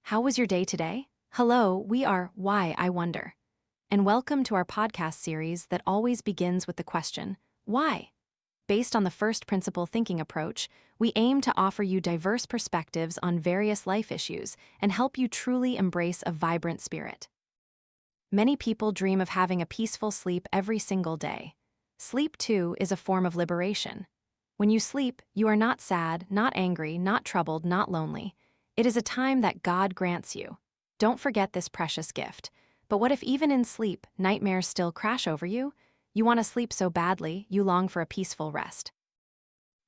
How was your day today? Hello, we are Why I Wonder. And welcome to our podcast series that always begins with the question, why? Based on the first principle thinking approach, we aim to offer you diverse perspectives on various life issues and help you truly embrace a vibrant spirit. Many people dream of having a peaceful sleep every single day. Sleep, too, is a form of liberation. When you sleep, you are not sad, not angry, not troubled, not lonely. It is a time that God grants you. Don't forget this precious gift. But what if even in sleep, nightmares still crash over you? You want to sleep so badly, you long for a peaceful rest.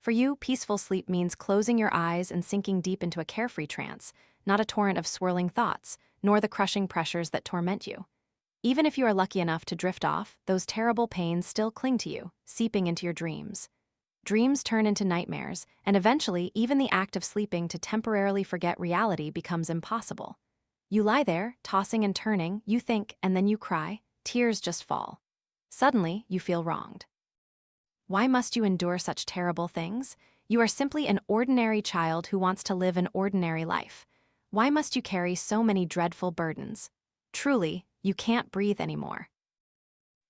For you, peaceful sleep means closing your eyes and sinking deep into a carefree trance, not a torrent of swirling thoughts, nor the crushing pressures that torment you. Even if you are lucky enough to drift off, those terrible pains still cling to you, seeping into your dreams. Dreams turn into nightmares, and eventually, even the act of sleeping to temporarily forget reality becomes impossible. You lie there, tossing and turning, you think, and then you cry, tears just fall. Suddenly, you feel wronged. Why must you endure such terrible things? You are simply an ordinary child who wants to live an ordinary life. Why must you carry so many dreadful burdens? Truly, you can't breathe anymore.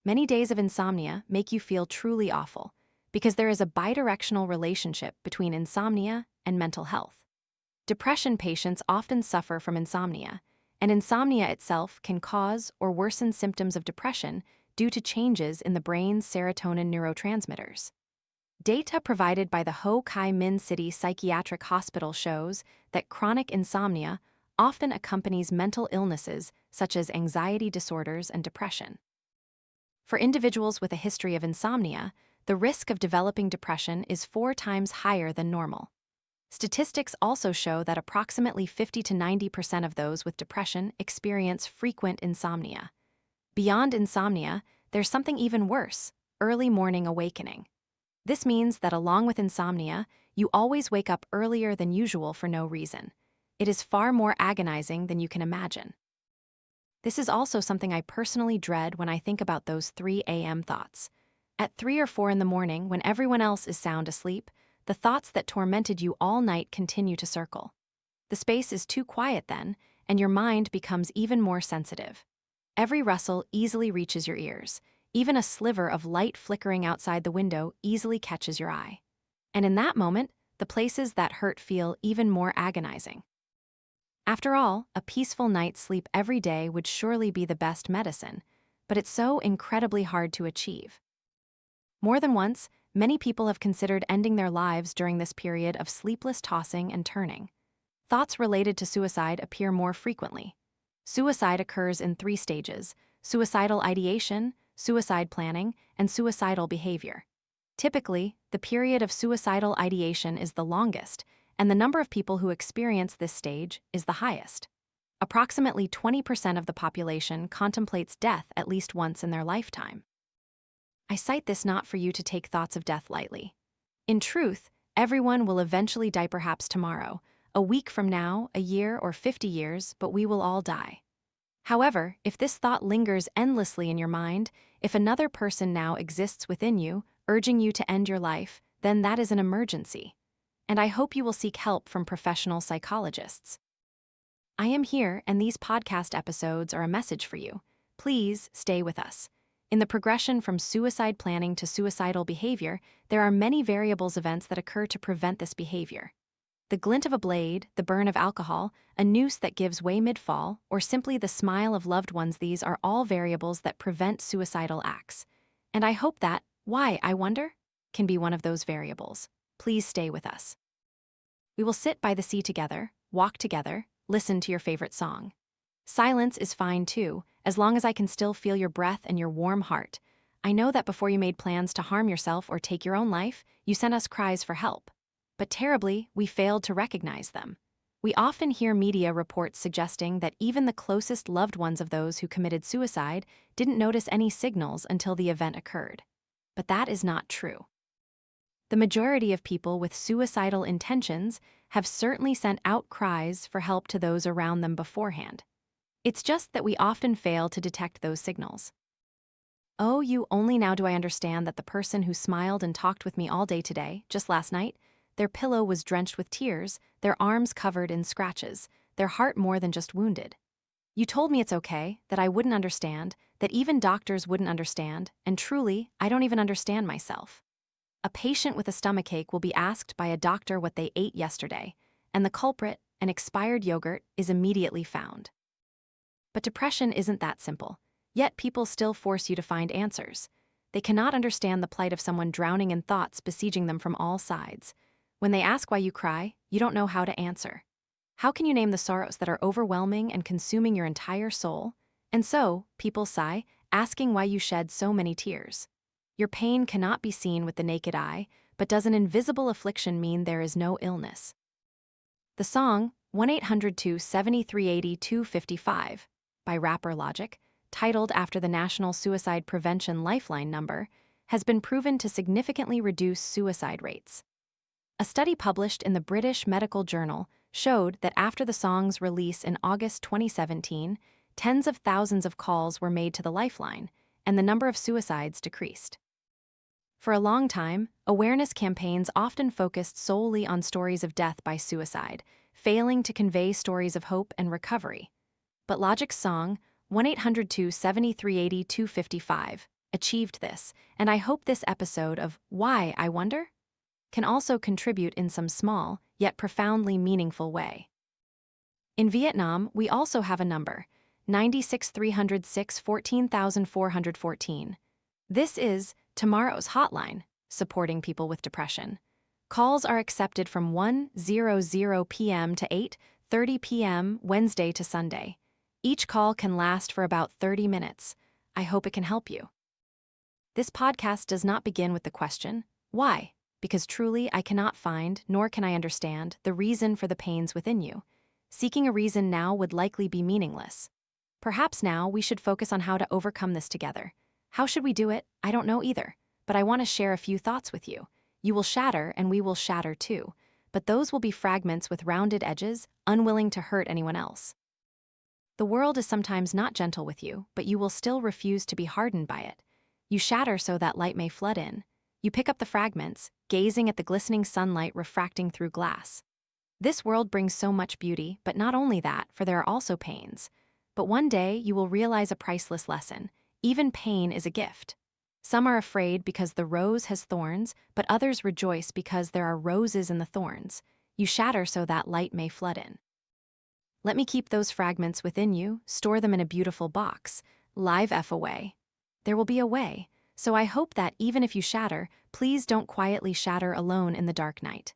Many days of insomnia make you feel truly awful, because there is a bidirectional relationship between insomnia and mental health. Depression patients often suffer from insomnia, and insomnia itself can cause or worsen symptoms of depression due to changes in the brain's serotonin neurotransmitters. Data provided by the Ho Chi Minh City Psychiatric Hospital shows that chronic insomnia often accompanies mental illnesses such as anxiety disorders and depression. For individuals with a history of insomnia, the risk of developing depression is 4 times higher than normal. Statistics also show that approximately 50 to 90% of those with depression experience frequent insomnia. Beyond insomnia, there's something even worse: early morning awakening. This means that along with insomnia, you always wake up earlier than usual for no reason. It is far more agonizing than you can imagine. This is also something I personally dread when I think about those 3 a.m. thoughts. At 3 or 4 in the morning, when everyone else is sound asleep, the thoughts that tormented you all night continue to circle. The space is too quiet then, and your mind becomes even more sensitive. Every rustle easily reaches your ears. Even a sliver of light flickering outside the window easily catches your eye. And in that moment, the places that hurt feel even more agonizing. After all, a peaceful night's sleep every day would surely be the best medicine, but it's so incredibly hard to achieve. More than once, many people have considered ending their lives during this period of sleepless tossing and turning. Thoughts related to suicide appear more frequently. Suicide occurs in 3 stages: suicidal ideation, suicide planning, and suicidal behavior. Typically, the period of suicidal ideation is the longest, and the number of people who experience this stage is the highest. Approximately 20% of the population contemplates death at least once in their lifetime. I cite this not for you to take thoughts of death lightly. In truth, everyone will eventually die, perhaps tomorrow, a week from now, a year, or 50 years, but we will all die. However, if this thought lingers endlessly in your mind, if another person now exists within you, urging you to end your life, then that is an emergency. And I hope you will seek help from professional psychologists. I am here, and these podcast episodes are a message for you. Please stay with us. In the progression from suicide planning to suicidal behavior, there are many variables events that occur to prevent this behavior. The glint of a blade, the burn of alcohol, a noose that gives way mid-fall, or simply the smile of loved ones, these are all variables that prevent suicidal acts. And I hope that, why, I wonder, can be one of those variables. Please stay with us. We will sit by the sea together, walk together, listen to your favorite song. Silence is fine too, as long as I can still feel your breath and your warm heart. I know that before you made plans to harm yourself or take your own life, you sent us cries for help. But terribly, we failed to recognize them. We often hear media reports suggesting that even the closest loved ones of those who committed suicide didn't notice any signals until the event occurred. But that is not true. The majority of people with suicidal intentions have certainly sent out cries for help to those around them beforehand. It's just that we often fail to detect those signals. Oh, you only now do I understand that the person who smiled and talked with me all day today, just last night, their pillow was drenched with tears, their arms covered in scratches, their heart more than just wounded. You told me it's okay, that I wouldn't understand, that even doctors wouldn't understand, and truly, I don't even understand myself. A patient with a stomachache will be asked by a doctor what they ate yesterday, and the culprit, an expired yogurt, is immediately found. But depression isn't that simple, yet people still force you to find answers. They cannot understand the plight of someone drowning in thoughts besieging them from all sides. When they ask why you cry, you don't know how to answer. How can you name the sorrows that are overwhelming and consuming your entire soul? And so, people sigh, asking why you shed so many tears. Your pain cannot be seen with the naked eye, but does an invisible affliction mean there is no illness? The song 1-800-273-80-255 by rapper Logic, titled after the National Suicide Prevention Lifeline number, has been proven to significantly reduce suicide rates. A study published in the British Medical Journal showed that after the song's release in August 2017, tens of thousands of calls were made to the lifeline, and the number of suicides decreased. For a long time, awareness campaigns often focused solely on stories of death by suicide, failing to convey stories of hope and recovery. But Logic's song, 1-800-273-80-255, achieved this, and I hope this episode of Why, I Wonder? Can also contribute in some small, yet profoundly meaningful way. In Vietnam, we also have a number, 96-306-14414. This is tomorrow's hotline, supporting people with depression. Calls are accepted from 1:00 p.m. to 8:30 p.m. Wednesday to Sunday. Each call can last for about 30 minutes. I hope it can help you. This podcast does not begin with the question, why? Because truly I cannot find, nor can I understand, the reason for the pains within you. Seeking a reason now would likely be meaningless. Perhaps now we should focus on how to overcome this together. How should we do it? I don't know either, but I want to share a few thoughts with you. You will shatter and we will shatter too, but those will be fragments with rounded edges, unwilling to hurt anyone else. The world is sometimes not gentle with you, but you will still refuse to be hardened by it. You shatter so that light may flood in. You pick up the fragments, gazing at the glistening sunlight refracting through glass. This world brings so much beauty, but not only that, for there are also pains. But one day you will realize a priceless lesson. Even pain is a gift. Some are afraid because the rose has thorns, but others rejoice because there are roses in the thorns. You shatter so that light may flood in. Let me keep those fragments within you, store them in a beautiful box, live F away. There will be a way, so I hope that even if you shatter, please don't quietly shatter alone in the dark night.